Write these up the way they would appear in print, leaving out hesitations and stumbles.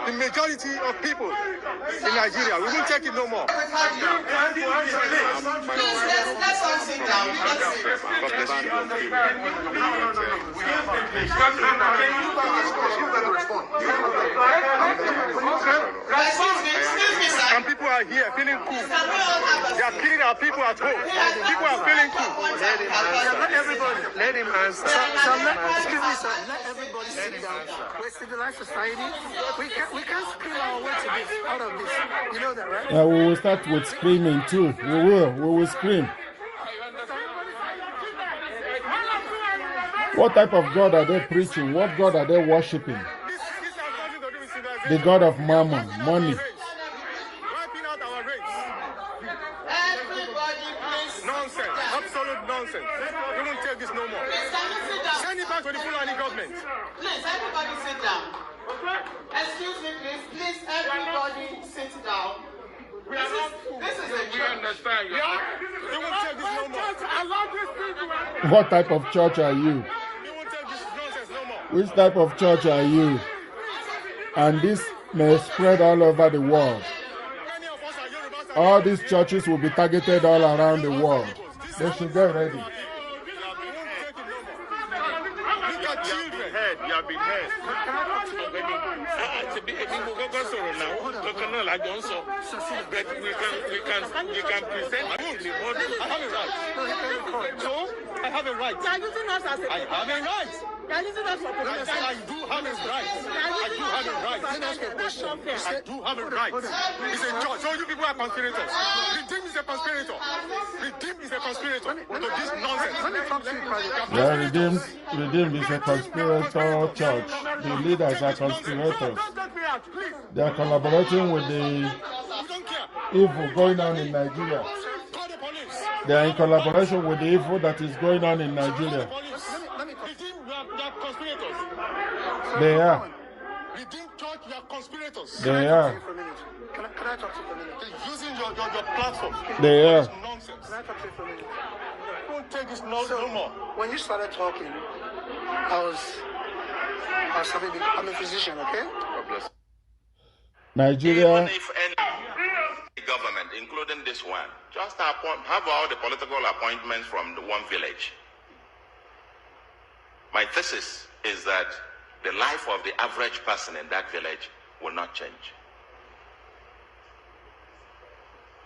the majority of people in Nigeria. We won't take it no more. Please, let's all sit down. Excuse me, sir. Some people are here feeling cool. They are killing our people at home. People are feeling cool. Let everybody. Let him answer. Excuse me, sir. Let everybody sit down. We're civilized society. We can't scream our way to this, out of this. You know that, right? Yeah, we will start with screaming too. We will scream. What type of God are they preaching? What God are they worshipping? The God of mammon, money. Wiping out our race. Everybody, please. Nonsense. Absolute nonsense. We won't take this no more. Please, can you sit down? Send it back to the Fulani government. Please, everybody sit down. Excuse me, please. Please, everybody sit down. This is a joke. Understand? Yeah? We won't take this no more. What type of church are you? We won't take this nonsense no more. Which type of church are you? And this may spread all over the world. Many of us are Yorubas. All these churches will be targeted all around the world. They should get ready. Look at children. You have been heard. But we can present. I have a right. So I have a right. You are using us as a I have a right. You are using us for protection. I do have a right. I do have a right. That's not fair. I do have a right. It's a judge. So you people are conspirators. Redeem is a conspirator. Redeem is a conspirator. To this nonsense. Let me talk to you privately. Yeah, Redeemed is a conspirator church. The leaders are conspirators. They are collaborating with the evil going on in Nigeria. Call the police. They are in collaboration with the evil that is going on in Nigeria. Redeem, you are conspirators. They are. Redeem church, you are conspirators. They are. Can I talk to you for a minute? They're using your platform. They are. It's nonsense. Can I talk to you for a minute? Don't take this no more. When you started talking, I'm a physician, okay? God bless. Nigeria. Even if any government, including this one, just have all the political appointments from the one village. My thesis is that the life of the average person in that village will not change.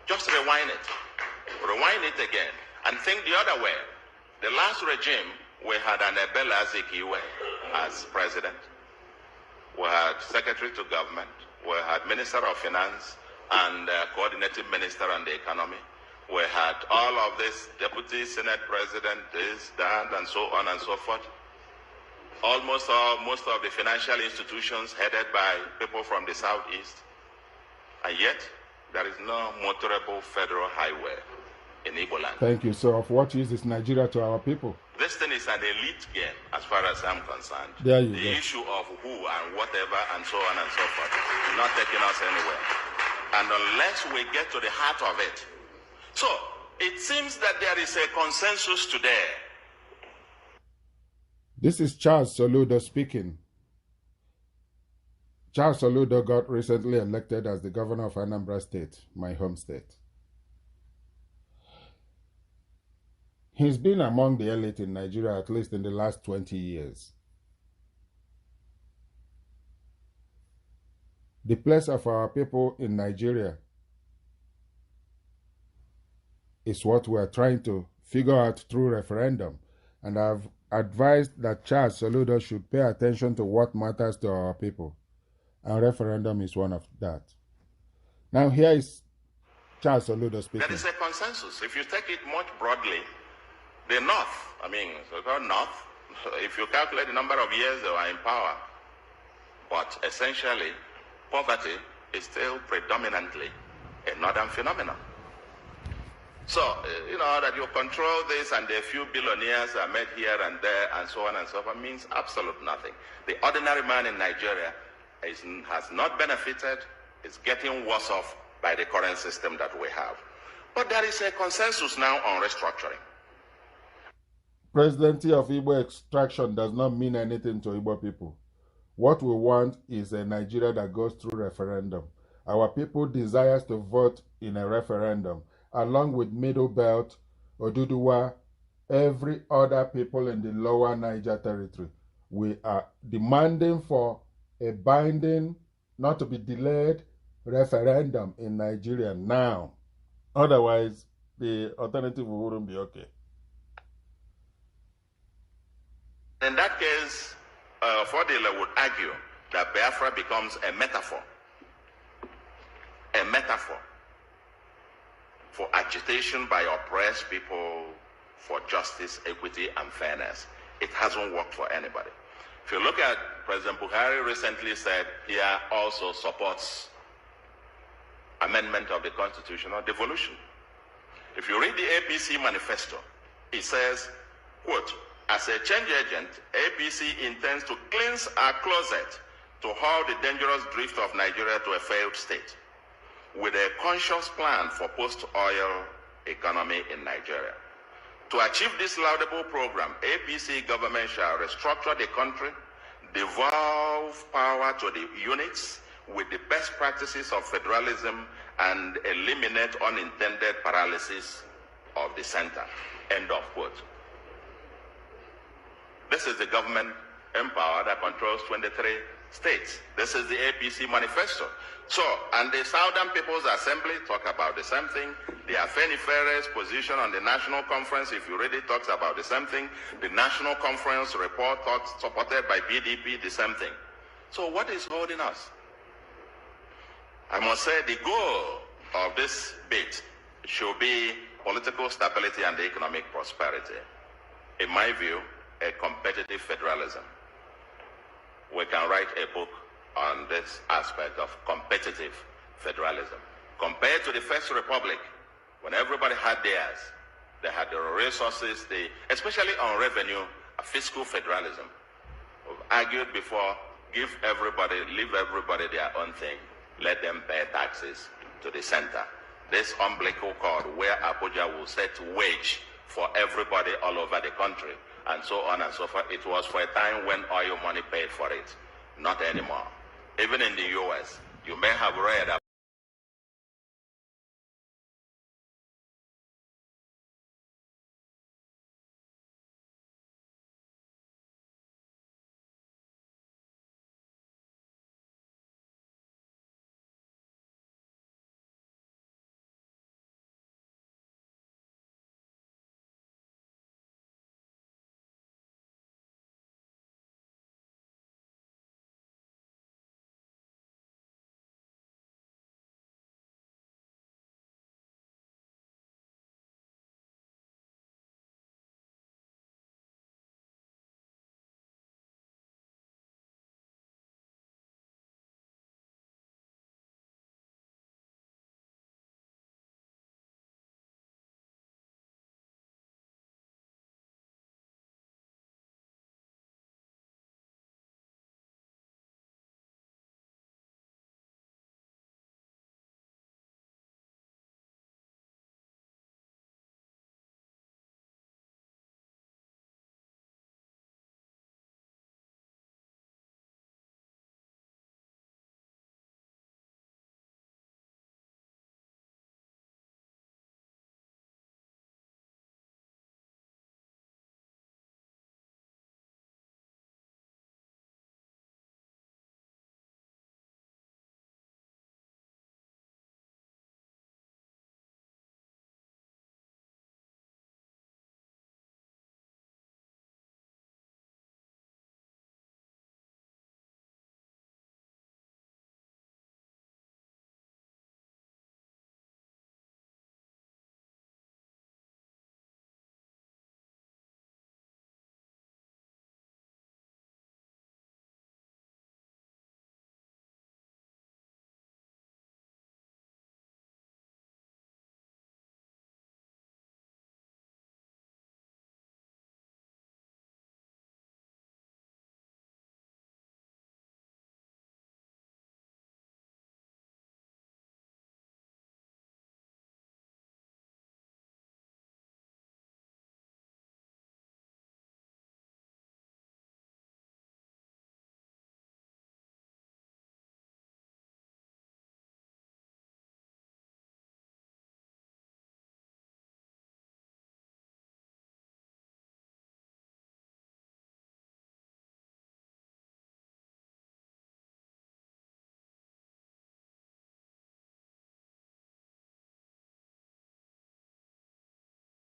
Just rewind it again, and think the other way. The last regime, we had an Ebele Azikiwe as president. We had secretary to government. We had minister of finance and coordinating minister on the economy. We had all of this deputy senate president, this, that, and so on and so forth. Most of the financial institutions headed by people from the southeast. And yet, there is no motorable federal highway in Igbo land. Thank you. So, of what use is Nigeria to our people? This thing is an elite game, as far as I'm concerned. There you the go. issue of who and whatever and so on and so forth is not taking us anywhere. And unless we get to the heart of it. So, it seems that there is a consensus today. This is Charles Soludo speaking. Charles Soludo got recently elected as the governor of Anambra State, my home state. He's been among the elite in Nigeria at least in the last 20 years. The place of our people in Nigeria is what we are trying to figure out through referendum. And I've advised that Charles Soludo should pay attention to what matters to our people. And referendum is one of that. Now here is Charles Soludo speaking. There is a consensus. If you take it much broadly, the North, so-called North, if you calculate the number of years they were in power, but essentially, poverty is still predominantly a northern phenomenon. So, that you control this and a few billionaires are made here and there and so on and so forth means absolute nothing. The ordinary man in Nigeria has not benefited, is getting worse off by the current system that we have. But there is a consensus now on restructuring. Presidency of Igbo extraction does not mean anything to Igbo people. What we want is a Nigeria that goes through referendum. Our people desires to vote in a referendum, along with Middle Belt, Oduduwa, every other people in the lower Niger territory. We are demanding for a binding, not to be delayed, referendum in Nigeria now. Otherwise, the alternative wouldn't be okay. In that case, Fordila would argue that Biafra becomes a metaphor for agitation by oppressed people for justice, equity, and fairness. It hasn't worked for anybody. If you look at President Buhari recently said he also supports amendment of the Constitution or devolution. If you read the APC manifesto, it says, quote, as a change agent, APC intends to cleanse our closet to halt the dangerous drift of Nigeria to a failed state, with a conscious plan for post-oil economy in Nigeria. To achieve this laudable program, APC government shall restructure the country, devolve power to the units with the best practices of federalism, and eliminate unintended paralysis of the center. End of quote. This is the government in power that controls 23 states. This is the APC manifesto. So, and the Southern People's Assembly talk about the same thing. The Afenifere's position on the National Conference, if you read it, talks about the same thing. The National Conference report supported by PDP, the same thing. So what is holding us? I must say the goal of this bit should be political stability and economic prosperity. In my view, a competitive federalism. We can write a book on this aspect of competitive federalism. Compared to the First Republic, when everybody had theirs, they had the resources, especially on revenue, a fiscal federalism. We've argued before, leave everybody their own thing, let them pay taxes to the center. This umbilical cord where Abuja will set wage for everybody all over the country, and so on and so forth. It was for a time when oil money paid for it, not anymore. Even in the US, you may have read